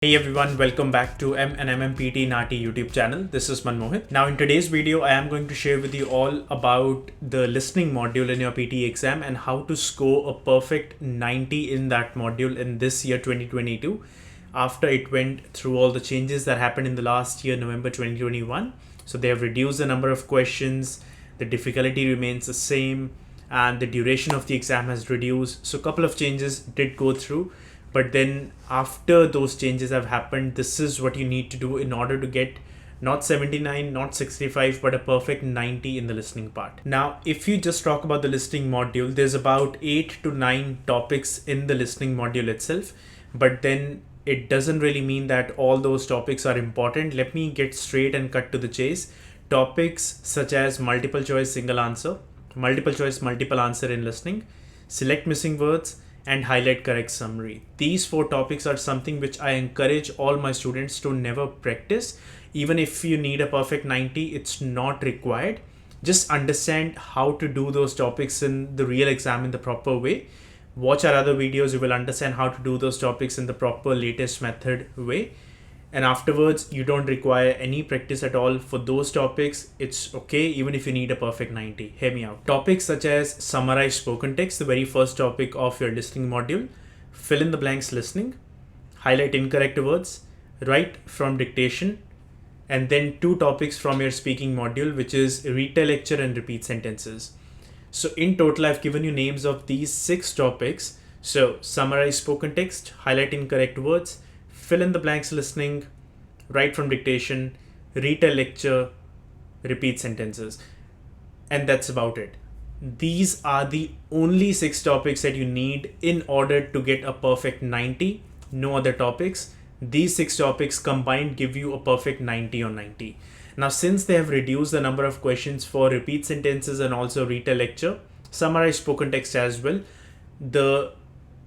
Hey everyone, welcome back to M&M PTE NAATI YouTube channel. This is Manmohit. Now in today's video, I am going to share with you all about the listening module in your PTE exam and how to score a perfect 90 in that module in this year 2022 after it went through all the changes that happened in the last year, November 2021. So they have reduced the number of questions, the difficulty remains the same, and the duration of the exam has reduced. So a couple of changes did go through. But then after those changes have happened, this is what you need to do in order to get not 79, not 65, but a perfect 90 in the listening part. Now, if you just talk about the listening module, there's about 8 to 9 topics in the listening module itself. But then it doesn't really mean that all those topics are important. Let me get straight and cut to the chase. Topics such as multiple choice, single answer, multiple choice, multiple answer in listening, select missing words, and highlight correct summary. These 4 topics are something which I encourage all my students to never practice. Even if you need a perfect 90, it's not required. Just understand how to do those topics in the real exam in the proper way. Watch our other videos, you will understand how to do those topics in the proper latest method way. And afterwards, you don't require any practice at all for those topics. It's okay even if you need a perfect 90. Hear me out. Topics such as summarize spoken text, the very first topic of your listening module, fill in the blanks listening, highlight incorrect words, write from dictation, and then 2 topics from your speaking module, which is retell lecture and repeat sentences. So in total, I've given you names of these 6 topics. So summarize spoken text, highlight incorrect words, fill in the blanks listening, write from dictation, retell lecture, repeat sentences. And that's about it. These are the only 6 topics that you need in order to get a perfect 90. No other topics. These 6 topics combined give you a perfect 90 on 90. Now, since they have reduced the number of questions for repeat sentences and also retell lecture, summarize spoken text as well, the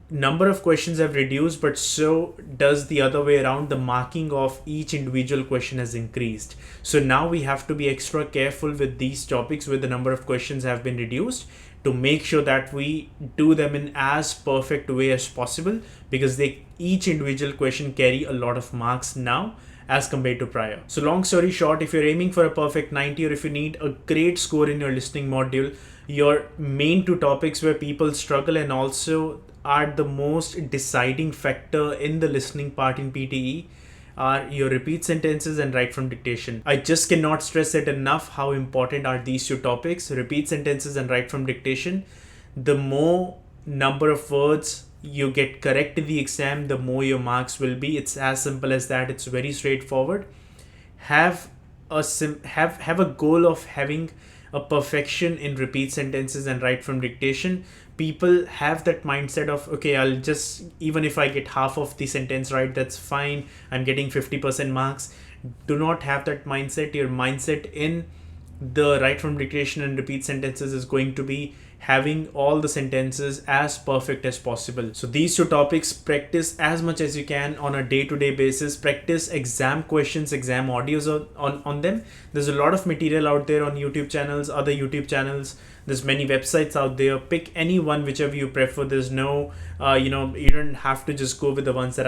number of questions have reduced, but so does the other way around. The marking of each individual question has increased. So now we have to be extra careful with these topics where the number of questions have been reduced to make sure that we do them in as perfect way as possible, because each individual question carry a lot of marks now as compared to prior. So long story short, if you're aiming for a perfect 90 or if you need a great score in your listening module, your main 2 topics where people struggle and also are the most deciding factor in the listening part in PTE are your repeat sentences and write from dictation. I just cannot stress it enough how important are these 2 topics, repeat sentences and write from dictation. The more number of words you get correct in the exam, the more your marks will be. It's as simple as that. It's very straightforward. Have a goal of having a perfection in repeat sentences and write from dictation. People have that mindset of, okay, I'll just, even if I get half of the sentence right, that's fine, I'm getting 50% marks. Do not have that mindset. Your mindset in the write from dictation and repeat sentences is going to be having all the sentences as perfect as possible. So these 2 topics, practice as much as you can on a day-to-day basis. Practice exam questions, exam audios on them. There's a lot of material out there on YouTube channels, other YouTube channels. There's many websites out there. Pick any one, whichever you prefer. There's no, you don't have to just go with the ones that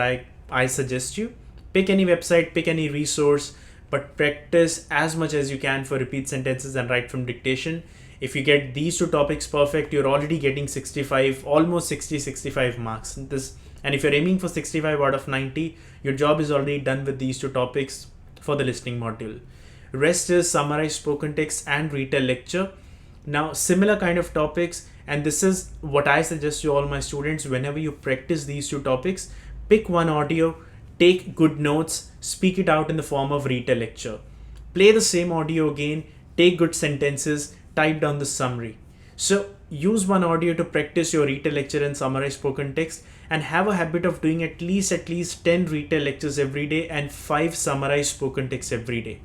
I suggest you. Pick any website, pick any resource, but practice as much as you can for repeat sentences and write from dictation. If you get these 2 topics perfect, you're already getting 65, almost 65 marks. And if you're aiming for 65 out of 90, your job is already done with these 2 topics for the listening module. Rest is summarize spoken text and retell lecture. Now, similar kind of topics, and this is what I suggest to all my students. Whenever you practice these 2 topics, pick one audio, take good notes, speak it out in the form of retell lecture. Play the same audio again, take good sentences, type down the summary. So use one audio to practice your retell lecture and summarize spoken text, and have a habit of doing at least 10 retell lectures every day and 5 summarize spoken text every day.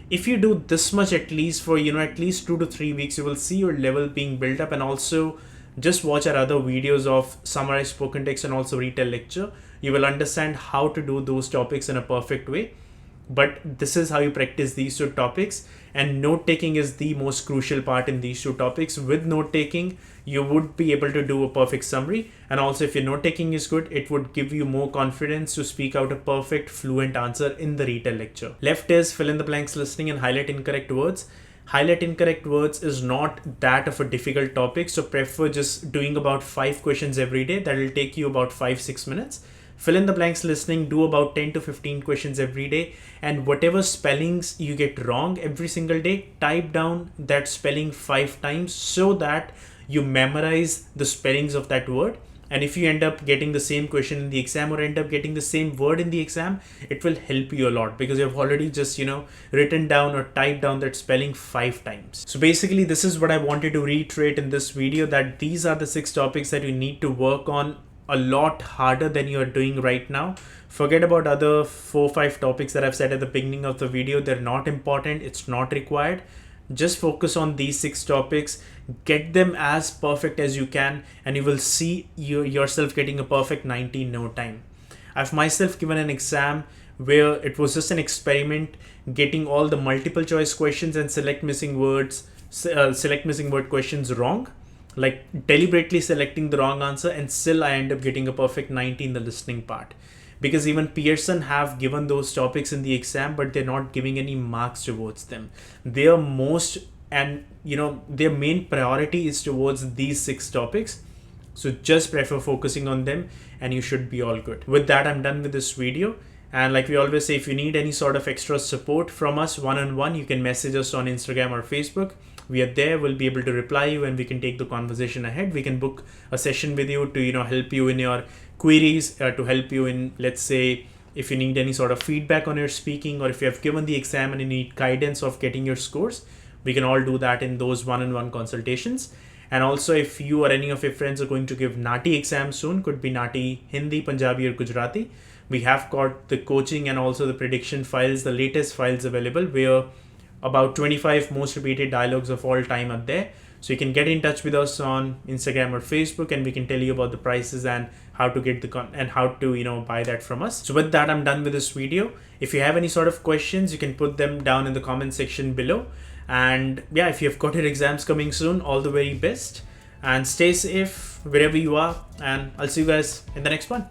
If you do this much at least for at least 2 to 3 weeks, you will see your level being built up. And also just watch our other videos of summarize spoken text and also retell lecture. You will understand how to do those topics in a perfect way. but this is how you practice these two topics. And note taking is the most crucial part in these two topics. With note taking, you would be able to do a perfect summary, and also if your note taking is good, it would give you more confidence to speak out a perfect fluent answer in the retell lecture. Left is fill in the blanks listening and highlight incorrect words. Highlight incorrect words is not that of a difficult topic, so prefer just doing about 5 questions every day. That will take you about 5-6 minutes. Fill in the blanks listening, do about 10 to 15 questions every day, and whatever spellings you get wrong every single day, type down that spelling 5 times so that you memorize the spellings of that word. And if you end up getting the same question in the exam or end up getting the same word in the exam, it will help you a lot because you've already just, written down or typed down that spelling 5 times. So basically, this is what I wanted to reiterate in this video, that these are the 6 topics that you need to work on a lot harder than you are doing right now. Forget about other 4-5 topics that I've said at the beginning of the video. They're not important. It's not required. Just focus on these 6 topics, get them as perfect as you can, and you will see yourself getting a perfect 90 in no time. I've myself given an exam where it was just an experiment, getting all the multiple choice questions and select missing word questions wrong, like deliberately selecting the wrong answer, and still I end up getting a perfect 90 in the listening part. Because even Pearson have given those topics in the exam, but they're not giving any marks towards them. Their main priority is towards these 6 topics. So just prefer focusing on them and you should be all good. With that, I'm done with this video. And like we always say, if you need any sort of extra support from us one-on-one, you can message us on Instagram or Facebook. We are there. We'll be able to reply you and we can take the conversation ahead. We can book a session with you to, help you in your queries, to help you in, let's say, if you need any sort of feedback on your speaking, or if you have given the exam and you need guidance of getting your scores, we can all do that in those one-on-one consultations. And also, if you or any of your friends are going to give NAATI exam soon, could be NAATI Hindi, Punjabi or Gujarati, we have got the coaching and also the prediction files, the latest files available, where about 25 most repeated dialogues of all time are there. So you can get in touch with us on Instagram or Facebook, and we can tell you about the prices and how to get and how to buy that from us. So with that, I'm done with this video. If you have any sort of questions, you can put them down in the comment section below. And yeah, if you've got your exams coming soon, all the very best, and stay safe wherever you are, and I'll see you guys in the next one.